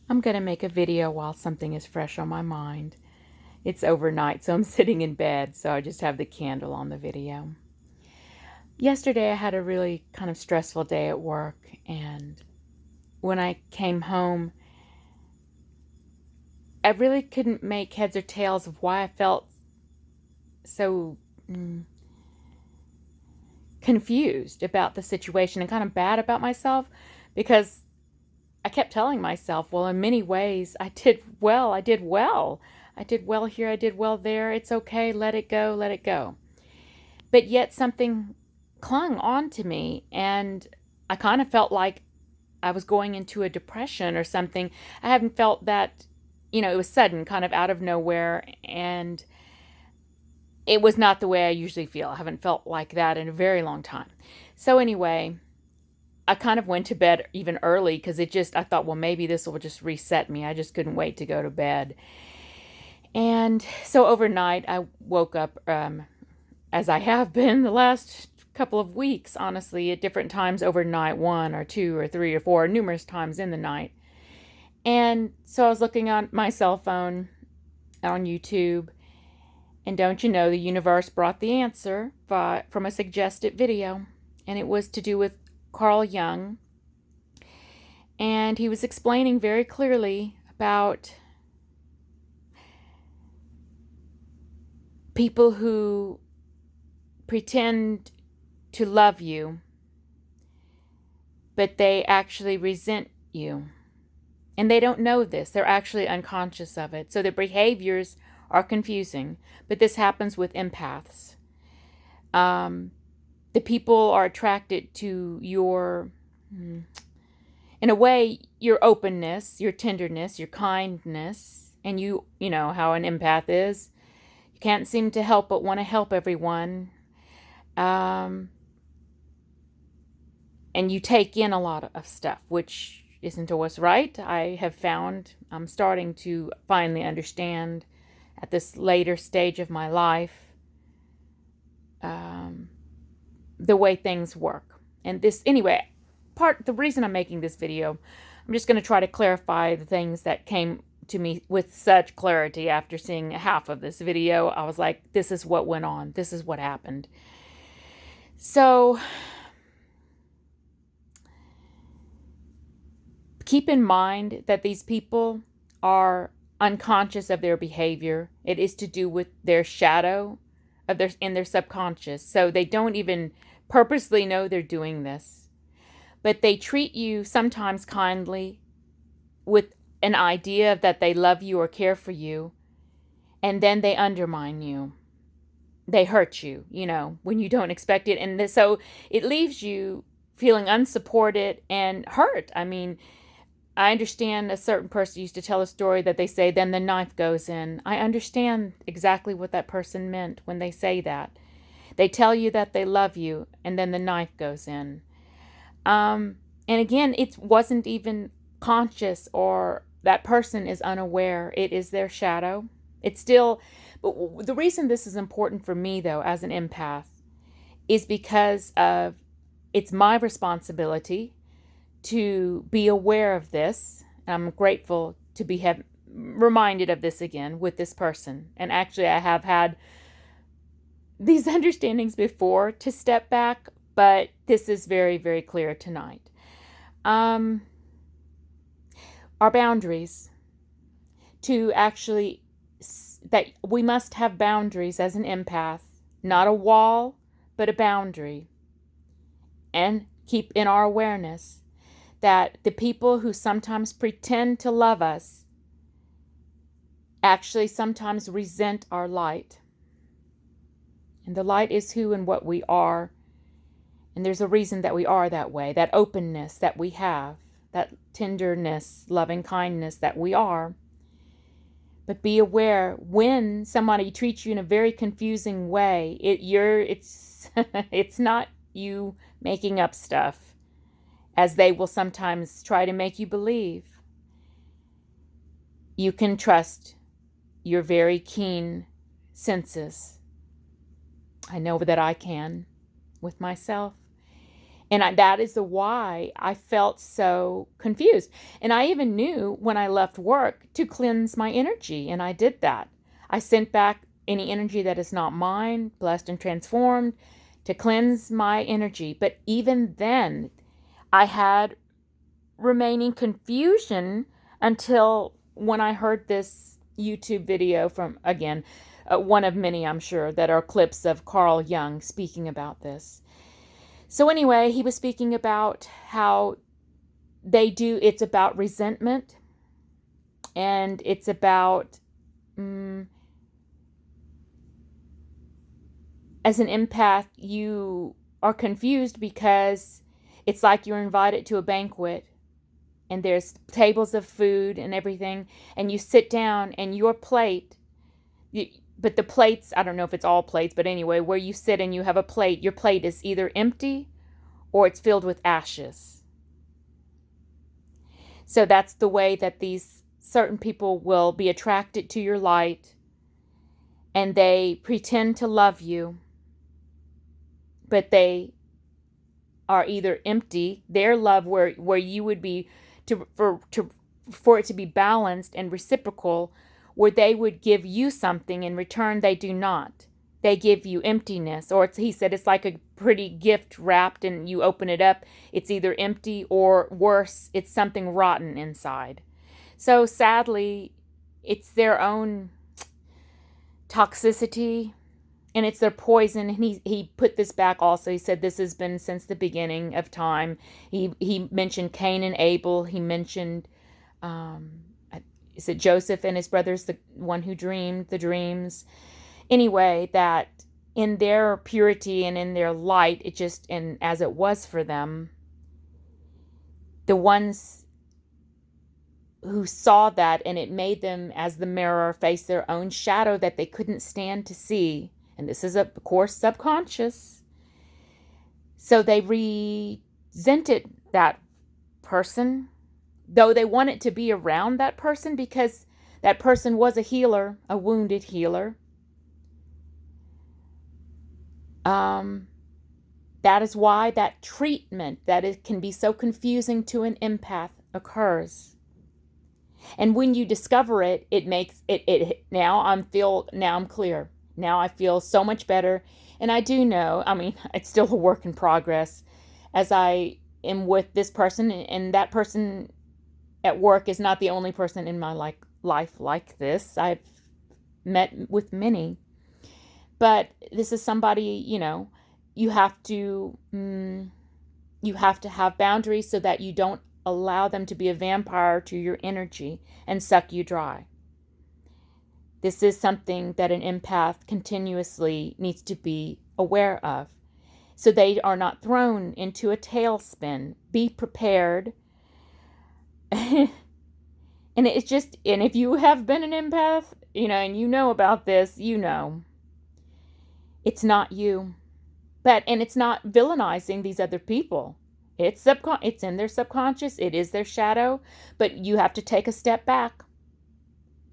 I'm going to make a video while something is fresh on my mind. It's overnight, so I'm sitting in bed, so I just have the candle on the video. Yesterday, I had a really kind of stressful day at work, and when I came home, I really couldn't make heads or tails of why I felt so confused about the situation and kind of bad about myself, because I kept telling myself, well, in many ways, I did well. I did well. I did well here. I did well there. It's okay. Let it go. Let it go. But yet something clung on to me, and I kind of felt like I was going into a depression or something. I haven't felt that, it was sudden, kind of out of nowhere, and it was not the way I usually feel. I haven't felt like that in a very long time. So anyway, I kind of went to bed even early because I thought, well, maybe this will just reset me. I just couldn't wait to go to bed. And so overnight, I woke up, as I have been the last couple of weeks, honestly, at different times overnight, 1 or 2 or 3 or 4, numerous times in the night. And so I was looking on my cell phone on YouTube, and don't you know, the universe brought the answer from a suggested video, and it was to do with Carl Jung, and he was explaining very clearly about people who pretend to love you, but they actually resent you. And they don't know this. They're actually unconscious of it. So their behaviors are confusing. But this happens with empaths. The people are attracted to in a way, your openness, your tenderness, your kindness. And you know how an empath is. You can't seem to help but want to help everyone. And you take in a lot of stuff, which isn't always right. I have found I'm starting to finally understand at this later stage of my life the way things work. And the reason I'm making this video, I'm just going to try to clarify the things that came to me with such clarity after seeing half of this video. I was like, this is what went on. This is what happened. So keep in mind that these people are unconscious of their behavior. It is to do with their shadow in their subconscious. So they don't even purposely know they're doing this. But they treat you sometimes kindly with an idea that they love you or care for you, and then they undermine you. They hurt you, when you don't expect it. And so it leaves you feeling unsupported and hurt. I mean, I understand a certain person used to tell a story that they say, then the knife goes in. I understand exactly what that person meant when they say that. They tell you that they love you, and then the knife goes in. And again, it wasn't even conscious, or that person is unaware. It is their shadow. But the reason this is important for me, though, as an empath, is because of it's my responsibility to be aware of this. I'm grateful to be reminded of this again with this person. And actually, I have had these understandings before to step back, but this is very, very clear tonight. Our boundaries, that we must have boundaries as an empath, not a wall, but a boundary. And keep in our awareness that the people who sometimes pretend to love us actually sometimes resent our light. And the light is who and what we are. And there's a reason that we are that way, that openness that we have, that tenderness, loving kindness that we are. But be aware when somebody treats you in a very confusing way, it's it's not you making up stuff, as they will sometimes try to make you believe. You can trust your very keen senses. I know that I can with myself. And that is the why I felt so confused. And I even knew when I left work to cleanse my energy, and I did that. I sent back any energy that is not mine, blessed and transformed, to cleanse my energy. But even then, I had remaining confusion until when I heard this YouTube video from, again, one of many, I'm sure, that are clips of Carl Jung speaking about this. So anyway, he was speaking about how it's about resentment, and it's about, as an empath, you are confused because it's like you're invited to a banquet and there's tables of food and everything, and you sit down and your plate, but the plates, I don't know if it's all plates, but anyway, where you sit and you have a plate, your plate is either empty or it's filled with ashes. So that's the way that these certain people will be attracted to your light, and they pretend to love you, but they are either empty, their love where you would be for it to be balanced and reciprocal, where they would give you something in return, they do not. They give you emptiness, or he said it's like a pretty gift wrapped and you open it up, it's either empty or worse, it's something rotten inside. So sadly, it's their own toxicity and it's their poison. And he put this back also. He said this has been since the beginning of time. He mentioned Cain and Abel. He mentioned, is it Joseph and his brothers, the one who dreamed the dreams? Anyway, that in their purity and in their light, it just, and as it was for them, the ones who saw that, and it made them, as the mirror, face their own shadow that they couldn't stand to see. And this is, of course, subconscious. So they resented that person, though they wanted to be around that person because that person was a healer, a wounded healer. That is why that treatment that it can be so confusing to an empath occurs. And when you discover it, it makes it now I'm clear. Now I feel so much better. And I do know, I mean, it's still a work in progress as I am with this person, and that person at work is not the only person in my life like this. I've met with many. But this is somebody, you have to have boundaries so that you don't allow them to be a vampire to your energy and suck you dry. This is something that an empath continuously needs to be aware of, so they are not thrown into a tailspin. Be prepared. And it's just, and if you have been an empath, and you know about this, it's not you. And it's not villainizing these other people. It's in their subconscious. It is their shadow. But you have to take a step back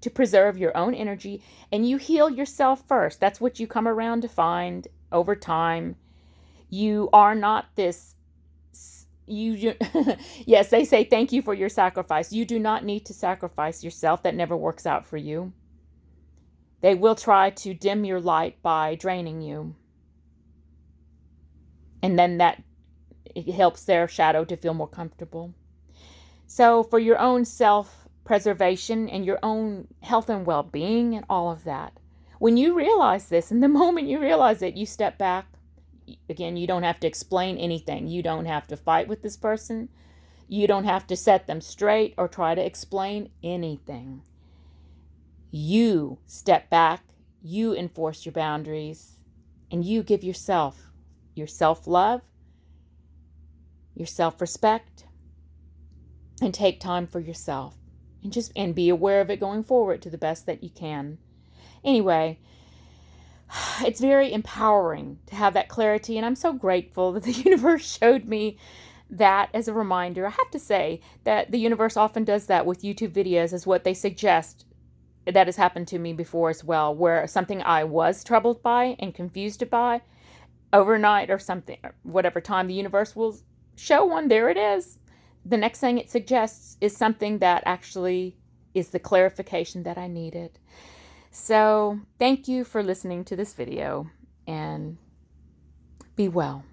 to preserve your own energy, and you heal yourself first. That's what you come around to find over time. You are not this. Yes, they say thank you for your sacrifice. You do not need to sacrifice yourself. That never works out for you. They will try to dim your light by draining you. And then it helps their shadow to feel more comfortable. So for your own self-preservation and your own health and well-being and all of that, when you realize this, and the moment you realize it, you step back. Again, you don't have to explain anything. You don't have to fight with this person. You don't have to set them straight or try to explain anything. You step back, you enforce your boundaries, and you give yourself your self-love, your self-respect, and take time for yourself, and be aware of it going forward to the best that you can. Anyway, it's very empowering to have that clarity, and I'm so grateful that the universe showed me that as a reminder. I have to say that the universe often does that with YouTube videos, is what they suggest. That has happened to me before as well, where something I was troubled by and confused by, overnight or something, or whatever time the universe will show one, there it is. The next thing it suggests is something that actually is the clarification that I needed. So thank you for listening to this video, and be well.